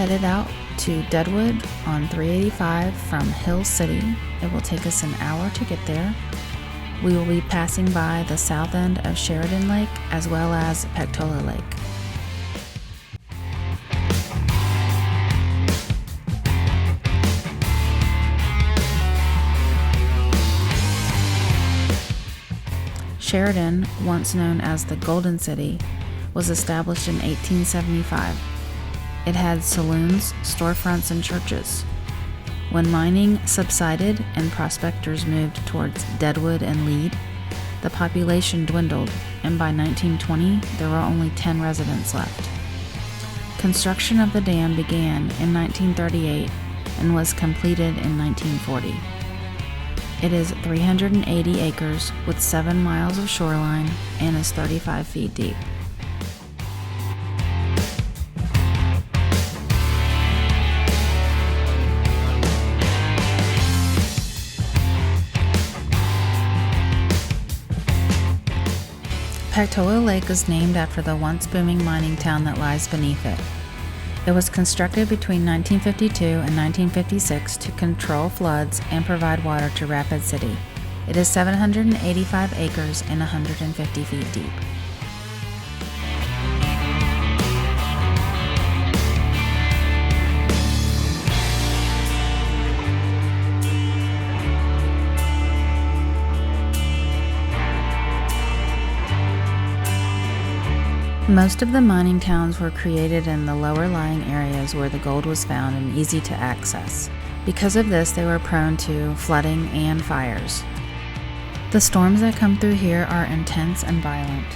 headed out to Deadwood on 385 from Hill City. It will take us an hour to get there. We will be passing by the south end of Sheridan Lake as well as Pactola Lake. Sheridan, once known as the Golden City, was established in 1875. It had saloons, storefronts, and churches. When mining subsided and prospectors moved towards Deadwood and Lead, the population dwindled, and by 1920 there were only 10 residents left. Construction of the dam began in 1938 and was completed in 1940. It is 380 acres with 7 miles of shoreline and is 35 feet deep. Pactola Lake is named after the once booming mining town that lies beneath it. It was constructed between 1952 and 1956 to control floods and provide water to Rapid City. It is 785 acres and 150 feet deep. Most of the mining towns were created in the lower lying areas where the gold was found and easy to access. Because of this, they were prone to flooding and fires. The storms that come through here are intense and violent.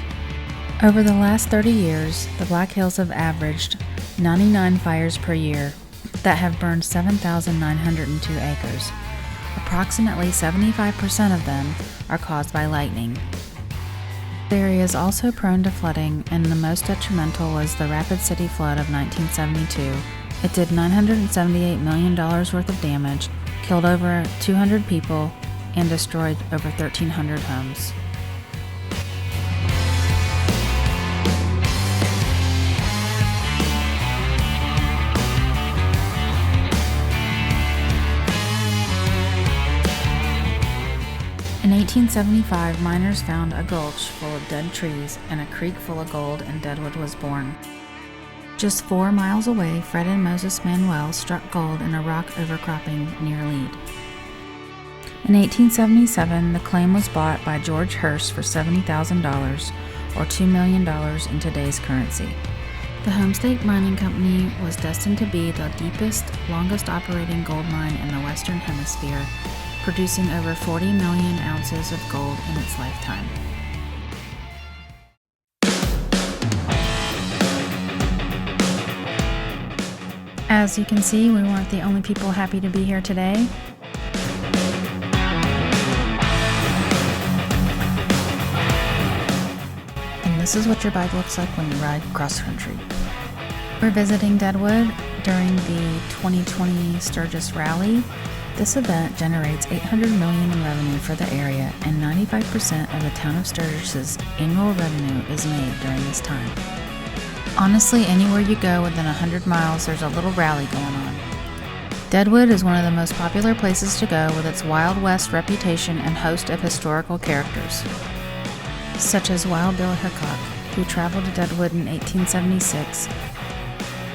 Over the last 30 years, the Black Hills have averaged 99 fires per year that have burned 7,902 acres. Approximately 75% of them are caused by lightning. The area is also prone to flooding, and the most detrimental was the Rapid City flood of 1972. It did $978 million worth of damage, killed over 200 people, and destroyed over 1,300 homes. In 1875, miners found a gulch full of dead trees and a creek full of gold, and Deadwood was born. Just 4 miles away, Fred and Moses Manuel struck gold in a rock overcropping near Lead. In 1877, the claim was bought by George Hurst for $70,000, or $2 million in today's currency. The Homestake Mining Company was destined to be the deepest, longest operating gold mine in the Western Hemisphere, producing over 40 million ounces of gold in its lifetime. As you can see, we weren't the only people happy to be here today. And this is what your bike looks like when you ride cross country. We're visiting Deadwood during the 2020 Sturgis Rally. This event generates $800 million in revenue for the area, and 95% of the town of Sturgis's annual revenue is made during this time. Honestly, anywhere you go within 100 miles, there's a little rally going on. Deadwood is one of the most popular places to go with its Wild West reputation and host of historical characters, such as Wild Bill Hickok, who traveled to Deadwood in 1876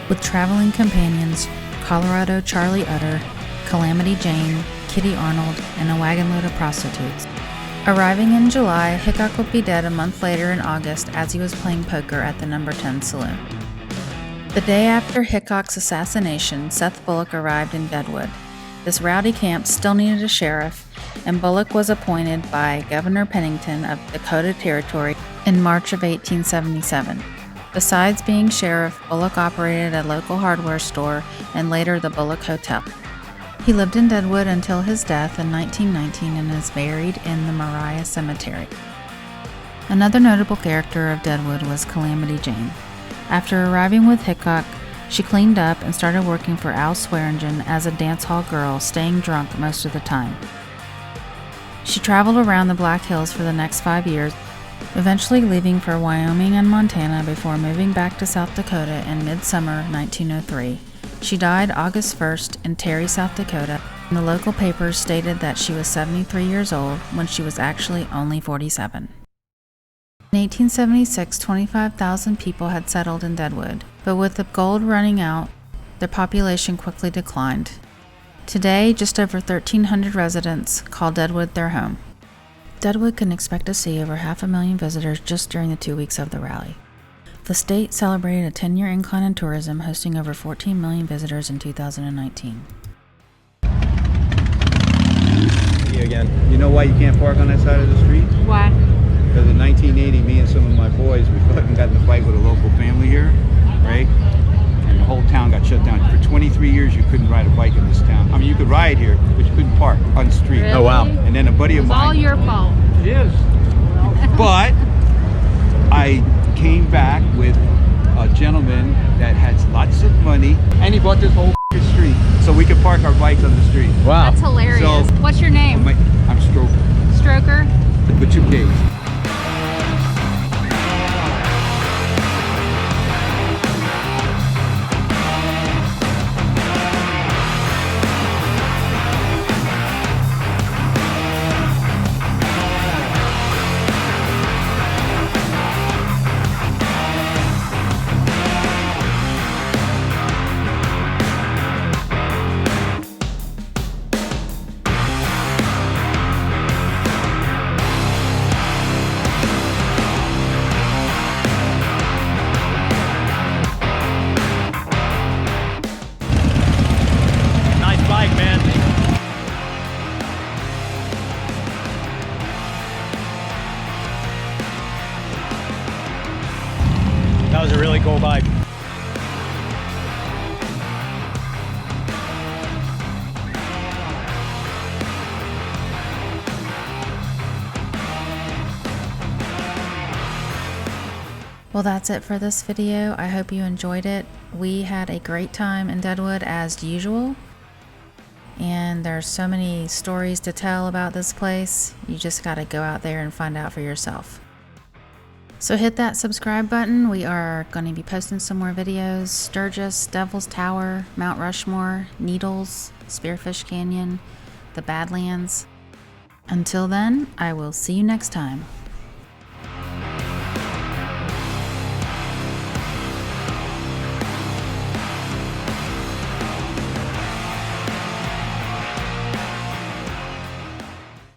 with traveling companions Colorado Charlie Utter, Calamity Jane, Kitty Arnold, and a wagon load of prostitutes. Arriving in July, Hickok would be dead a month later in August as he was playing poker at the No. 10 Saloon. The day after Hickok's assassination, Seth Bullock arrived in Deadwood. This rowdy camp still needed a sheriff, and Bullock was appointed by Governor Pennington of Dakota Territory in March of 1877. Besides being sheriff, Bullock operated a local hardware store and later the Bullock Hotel. He lived in Deadwood until his death in 1919 and is buried in the Moriah Cemetery. Another notable character of Deadwood was Calamity Jane. After arriving with Hickok, she cleaned up and started working for Al Swearingen as a dance hall girl, staying drunk most of the time. She traveled around the Black Hills for the next 5 years, eventually leaving for Wyoming and Montana before moving back to South Dakota in midsummer 1903. She died August 1st in Terry, South Dakota, and the local papers stated that she was 73 years old when she was actually only 47. In 1876, 25,000 people had settled in Deadwood, but with the gold running out, their population quickly declined. Today, just over 1,300 residents call Deadwood their home. Deadwood can expect to see over 500,000 visitors just during the 2 weeks of the rally. The state celebrated a 10-year incline in tourism, hosting over 14 million visitors in 2019. You again. You know why you can't park on that side of the street? Why? Because in 1980, me and some of my boys, we fucking got in a fight with a local family here, right? And the whole town got shut down. For 23 years, you couldn't ride a bike in this town. I mean, you could ride here, but you couldn't park on the street. Really? Oh, wow. And then a buddy of mine... It's all your fault. It is. But I came back with a gentleman that has lots of money, and he bought this whole street so we could park our bikes on the street. Wow. That's hilarious. So- What's your name? I'm Stroker. Stroker? With 2 Ks. Nice bike, man. That was a really cool bike. Well, that's it for this video. I hope you enjoyed it. We had a great time in Deadwood as usual. And there's so many stories to tell about this place. You just gotta go out there and find out for yourself. So hit that subscribe button. We are going to be posting some more videos. Sturgis, Devil's Tower, Mount Rushmore, Needles, Spearfish Canyon, the Badlands. Until then, I will see you next time.